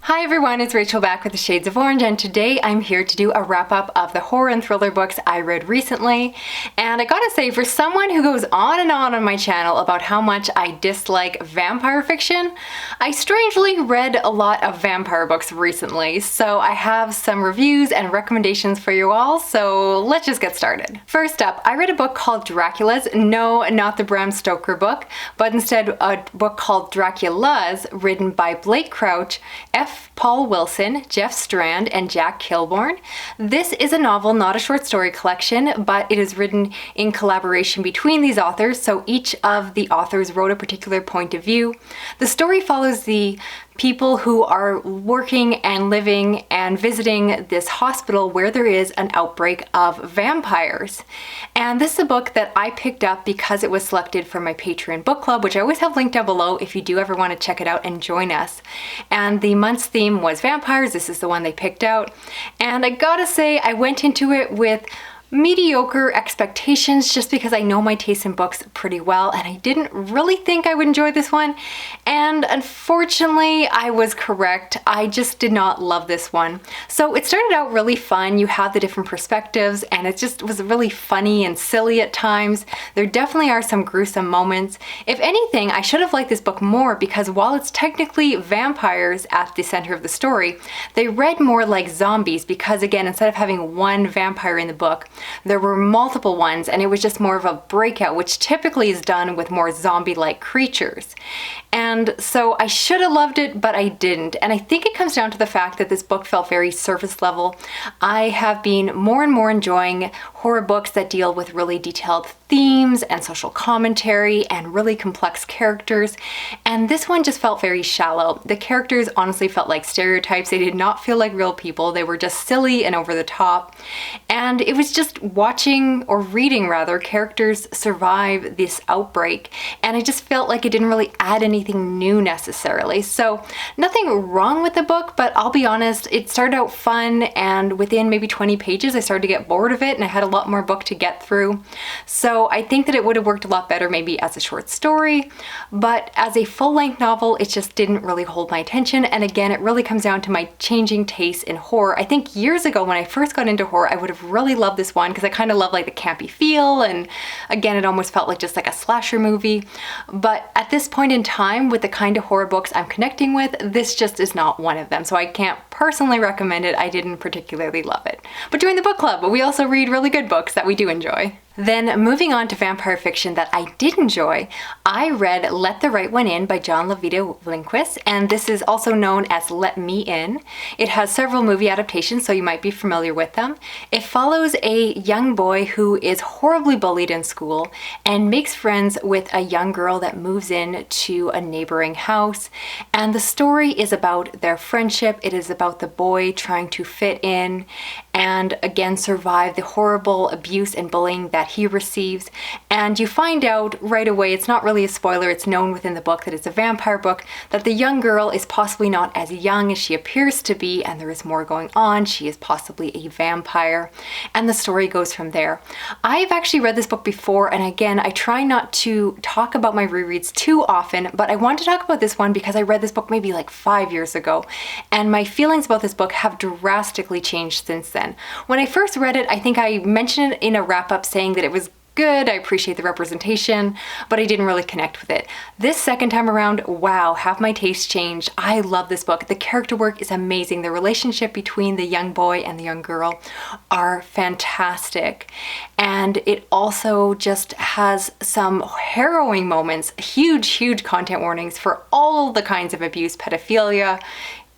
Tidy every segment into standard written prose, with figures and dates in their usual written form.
Hi everyone, it's Rachel back with the Shades of Orange, and today I'm here to do a wrap-up of the horror and thriller books I read recently. And I gotta say, for someone who goes on my channel about how much I dislike vampire fiction, I strangely read a lot of vampire books recently, so I have some reviews and recommendations for you all, so let's just get started. First up, I read a book called Draculas. No, not the Bram Stoker book, but instead a book called Draculas, written by Blake Crouch, Paul Wilson, Jeff Strand, and Jack Kilborn. This is a novel, not a short story collection, but it is written in collaboration between these authors, so each of the authors wrote a particular point of view. The story follows the people who are working and living and visiting this hospital where there is an outbreak of vampires. And this is a book that I picked up because it was selected for my Patreon book club, which I always have linked down below if you do ever want to check it out and join us. And the month's theme was vampires. This is the one they picked out. And I gotta say, I went into it with mediocre expectations just because I know my taste in books pretty well, and I didn't really think I would enjoy this one, and unfortunately I was correct. I just did not love this one. So it started out really fun. You have the different perspectives and it just was really funny and silly at times. There definitely are some gruesome moments. If anything, I should have liked this book more because while it's technically vampires at the center of the story, they read more like zombies because, again, instead of having one vampire in the book, there were multiple ones, and it was just more of a breakout, which typically is done with more zombie-like creatures. And so I should have loved it, but I didn't. And I think it comes down to the fact that this book felt very surface level. I have been more and more enjoying horror books that deal with really detailed themes and social commentary and really complex characters. And this one just felt very shallow. The characters honestly felt like stereotypes. They did not feel like real people. They were just silly and over the top. And it was just watching, or reading rather, characters survive this outbreak. And I just felt like it didn't really add anything new necessarily. So nothing wrong with the book, but I'll be honest, it started out fun, and within maybe 20 pages I started to get bored of it and I had a lot more book to get through. So I think that it would have worked a lot better maybe as a short story, but as a full-length novel it just didn't really hold my attention. And again, it really comes down to my changing taste in horror. I think years ago when I first got into horror I would have really loved this one because I kind of love like the campy feel, and again it almost felt like just like a slasher movie. But at this point in time, with the kind of horror books I'm connecting with, this just is not one of them. So I can't personally recommend it. I didn't particularly love it. But join the book club, we also read really good books that we do enjoy. Then moving on to vampire fiction that I did enjoy, I read Let the Right One In by John Lindqvist, and this is also known as Let Me In. It has several movie adaptations, so you might be familiar with them. It follows a young boy who is horribly bullied in school and makes friends with a young girl that moves in to a neighboring house. And the story is about their friendship. It is about the boy trying to fit in and again survive the horrible abuse and bullying that he receives. And you find out right away, it's not really a spoiler, it's known within the book that it's a vampire book, that the young girl is possibly not as young as she appears to be, and there is more going on. She is possibly a vampire, and the story goes from there. I've actually read this book before, and again, I try not to talk about my rereads too often, but I want to talk about this one because I read this book maybe like 5 years ago, and my feelings about this book have drastically changed since then. When I first read it, I think I mentioned it in a wrap-up saying that it was good, I appreciate the representation, but I didn't really connect with it. This second time around, wow, have my taste changed. I love this book. The character work is amazing. The relationship between the young boy and the young girl are fantastic. And it also just has some harrowing moments, huge content warnings for all the kinds of abuse, pedophilia,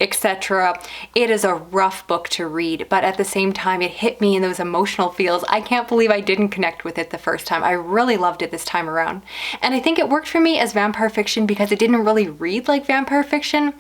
etc. It is a rough book to read, but at the same time it hit me in those emotional feels. I can't believe I didn't connect with it the first time. I really loved it this time around. And I think it worked for me as vampire fiction because it didn't really read like vampire fiction.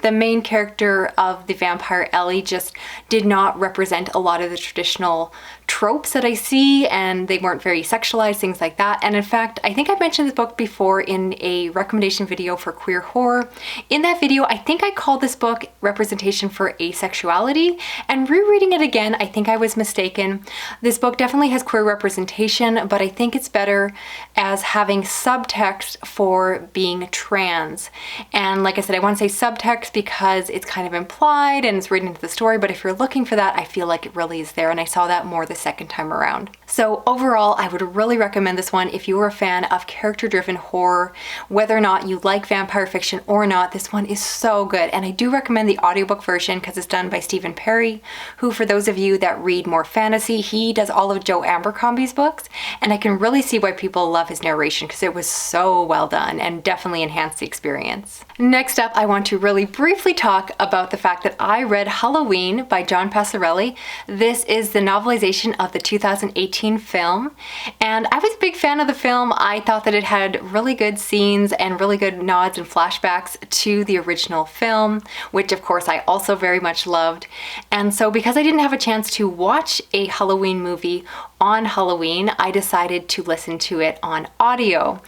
The main character of the vampire, Ellie, just did not represent a lot of the traditional tropes that I see, and they weren't very sexualized, things like that. And in fact, I think I mentioned this book before in a recommendation video for queer horror. In that video, I think I called this book Representation for Asexuality, and rereading it again, I think I was mistaken. This book definitely has queer representation, but I think it's better as having subtext for being trans. And like I said, I want to say subtext because it's kind of implied and it's written into the story, but if you're looking for that, I feel like it really is there, and I saw that more the second time around. So overall, I would really recommend this one if you are a fan of character-driven horror. Whether or not you like vampire fiction or not, this one is so good. And I do recommend the audiobook version because it's done by Stephen Perry, who, for those of you that read more fantasy, he does all of Joe Abercrombie's books, and I can really see why people love his narration because it was so well done and definitely enhanced the experience. Next up, I want to really briefly talk about the fact that I read Halloween by John Passarella. This is the novelization of the 2018 film, and I was a big fan of the film. I thought that it had really good scenes and really good nods and flashbacks to the original film, which of course I also very much loved. And so because I didn't have a chance to watch a Halloween movie on Halloween, I decided to listen to it on audio.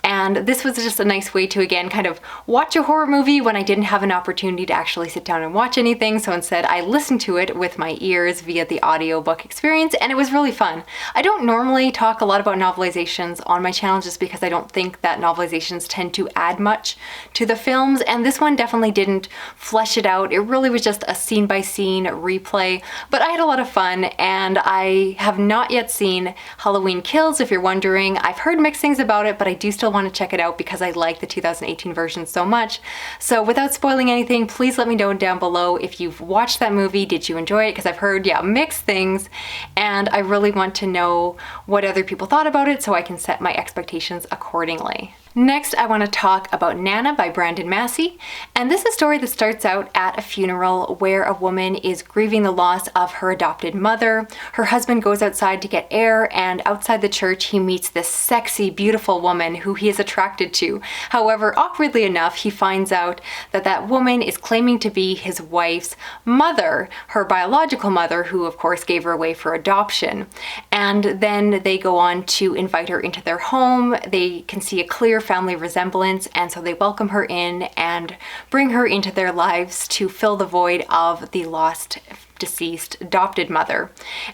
And this was just a nice way to, again, kind of watch a horror movie when I didn't have an opportunity to actually sit down and watch anything. So instead, I listened to it with my ears via the audiobook experience, and it was really fun. I don't normally talk a lot about novelizations on my channel just because I don't think that novelizations tend to add much to the films, and this one definitely didn't flesh it out. It really was just a scene-by-scene replay, but I had a lot of fun, and I have not yet seen Halloween Kills, if you're wondering. I've heard mixed things about it, but I do still want to check it out because I like the 2018 version so much. So without spoiling anything, please let me know down below if you've watched that movie. Did you enjoy it? Because I've heard, yeah, mixed things, and I really want to know what other people thought about it so I can set my expectations accordingly. Next, I want to talk about Nana by Brandon Massey, and this is a story that starts out at a funeral where a woman is grieving the loss of her adopted mother. Her husband goes outside to get air, and outside the church he meets this sexy, beautiful woman who he is attracted to. However, awkwardly enough, he finds out that that woman is claiming to be his wife's mother, her biological mother, who of course gave her away for adoption. And then they go on to invite her into their home. They can see a clear family resemblance, and so they welcome her in and bring her into their lives to fill the void of the lost deceased adopted mother.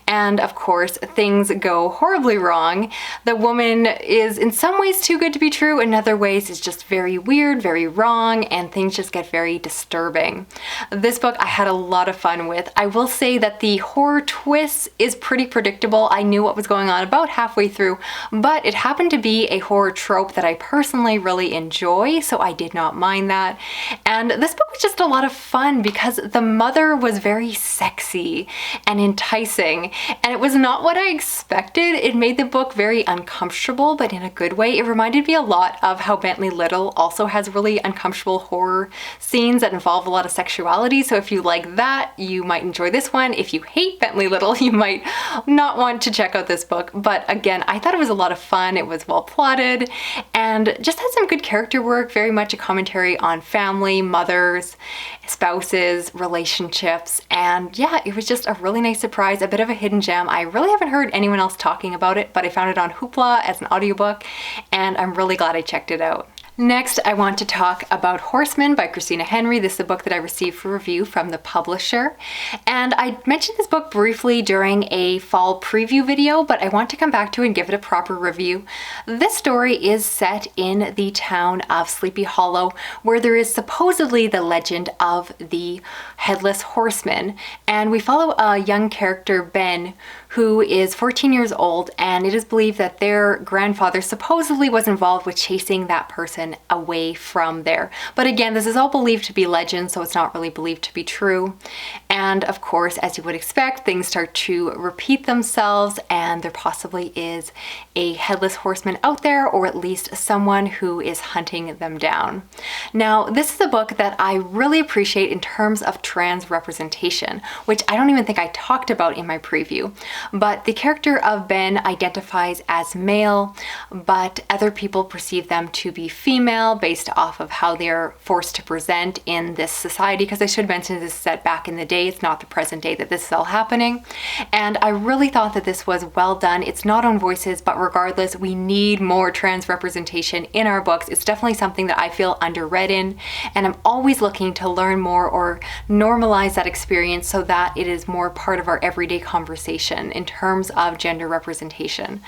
And of course, things go horribly wrong. The woman is in some ways too good to be true, in other ways is just very weird, very wrong, and things just get very disturbing. This book I had a lot of fun with. I will say that the horror twist is pretty predictable. I knew what was going on about halfway through, but it happened to be a horror trope that I personally really enjoy, so I did not mind that. And this book was just a lot of fun because the mother was very sexy and enticing, and it was not what I expected. It made the book very uncomfortable, but in a good way. It reminded me a lot of how Bentley Little also has really uncomfortable horror scenes that involve a lot of sexuality, so if you like that, you might enjoy this one. If you hate Bentley Little, you might not want to check out this book, but again, I thought it was a lot of fun. It was well plotted and just had some good character work, very much a commentary on family, mothers, spouses, relationships, and yeah, it was just a really nice surprise, a bit of a hidden gem. I really haven't heard anyone else talking about it, but I found it on Hoopla as an audiobook, and I'm really glad I checked it out. Next, I want to talk about Horseman by Christina Henry. This is a book that I received for review from the publisher. And I mentioned this book briefly during a fall preview video, but I want to come back to it and give it a proper review. This story is set in the town of Sleepy Hollow, where there is supposedly the legend of the Headless Horseman. And we follow a young character, Ben, who is 14 years old, and it is believed that their grandfather supposedly was involved with chasing that person away from there. But again, this is all believed to be legend, so it's not really believed to be true. And of course, as you would expect, things start to repeat themselves, and there possibly is a headless horseman out there, or at least someone who is hunting them down. Now, this is a book that I really appreciate in terms of trans representation, which I don't even think I talked about in my preview. But the character of Ben identifies as male, but other people perceive them to be female based off of how they're forced to present in this society, because I should mention this is set back in the day It's not the present day that this is all happening. And I really thought that this was well done. It's not on Voices, but regardless, we need more trans representation in our books. It's definitely something that I feel underread in, and I'm always looking to learn more or normalize that experience so that it is more part of our everyday conversation in terms of gender representation.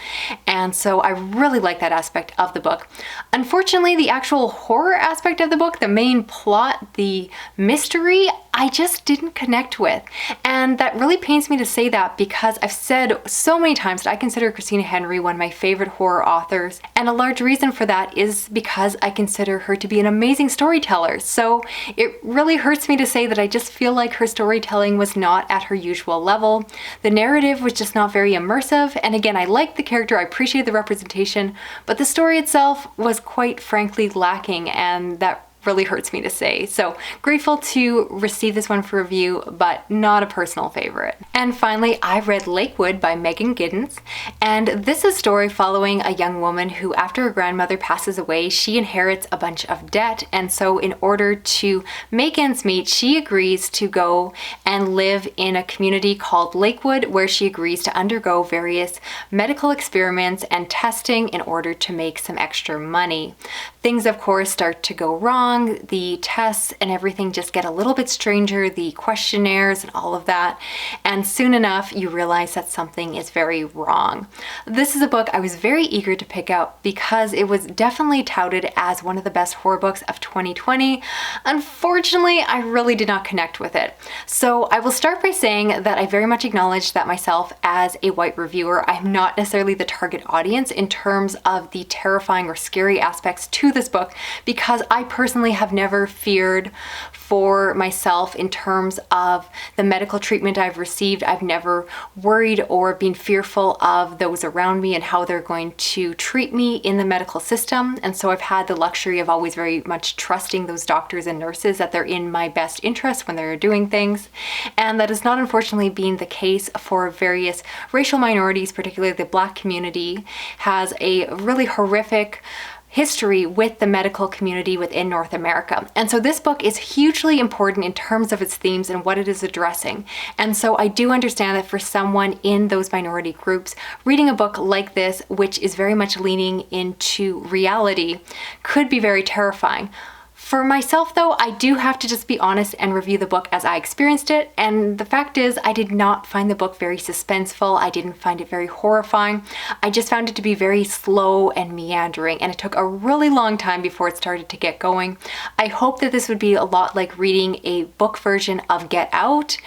And so I really like that aspect of the book. Unfortunately, the actual horror aspect of the book, the main plot, the mystery, I just didn't connect with. And that really pains me to say that, because I've said so many times that I consider Christina Henry one of my favorite horror authors. And a large reason for that is because I consider her to be an amazing storyteller. So it really hurts me to say that I just feel like her storytelling was not at her usual level. The narrative was just not very immersive. And again, I liked the character, I appreciated the representation, but the story itself was quite frankly lacking, and that really hurts me to say. So grateful to receive this one for review, but not a personal favorite. And finally, I read Lakewood by Giddings, and this is a story following a young woman who, after her grandmother passes away, she inherits a bunch of debt, and so in order to make ends meet, she agrees to go and live in a community called Lakewood, where she agrees to undergo various medical experiments and testing in order to make some extra money. Things, of course, start to go wrong. The tests and everything just get a little bit stranger, the questionnaires and all of that, and soon enough you realize that something is very wrong. This is a book I was very eager to pick up because it was definitely touted as one of the best horror books of 2020. Unfortunately, I really did not connect with it. So I will start by saying that I very much acknowledge that myself as a white reviewer, I'm not necessarily the target audience in terms of the terrifying or scary aspects to this book, because I personally have never feared for myself in terms of the medical treatment I've received. I've never worried or been fearful of those around me and how they're going to treat me in the medical system. And so I've had the luxury of always very much trusting those doctors and nurses that they're in my best interest when they're doing things. And that has not unfortunately been the case for various racial minorities, particularly the Black community has a really horrific history with the medical community within North America. And so this book is hugely important in terms of its themes and what it is addressing. And so I do understand that for someone in those minority groups, reading a book like this, which is very much leaning into reality, could be very terrifying. For myself though, I do have to just be honest and review the book as I experienced it, and the fact is I did not find the book very suspenseful. I didn't find it very horrifying. I just found it to be very slow and meandering, and it took a really long time before it started to get going. I hope that this would be a lot like reading a book version of Get Out,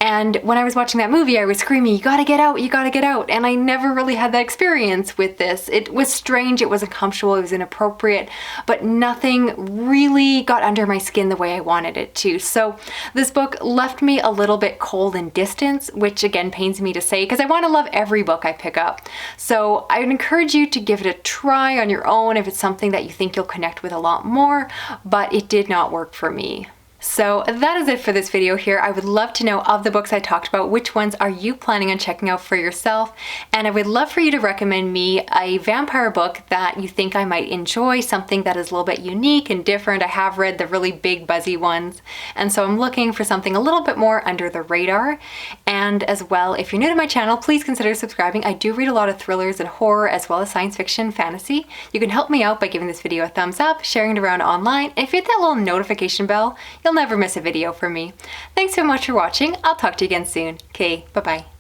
and when I was watching that movie I was screaming, "You gotta get out, you gotta get out," and I never really had that experience with this. It was strange, it was uncomfortable, it was inappropriate, but nothing really got under my skin the way I wanted it to. So this book left me a little bit cold and distant, which again pains me to say because I want to love every book I pick up. So I would encourage you to give it a try on your own if it's something that you think you'll connect with a lot more, but it did not work for me. So that is it for this video here. I would love to know, of the books I talked about, which ones are you planning on checking out for yourself? And I would love for you to recommend me a vampire book that you think I might enjoy, something that is a little bit unique and different. I have read the really big buzzy ones, and so I'm looking for something a little bit more under the radar. And as well, if you're new to my channel, please consider subscribing. I do read a lot of thrillers and horror as well as science fiction, fantasy. You can help me out by giving this video a thumbs up, sharing it around online, and if you hit that little notification bell, you'll never miss a video from me. Thanks so much for watching. I'll talk to you again soon. Okay, bye-bye.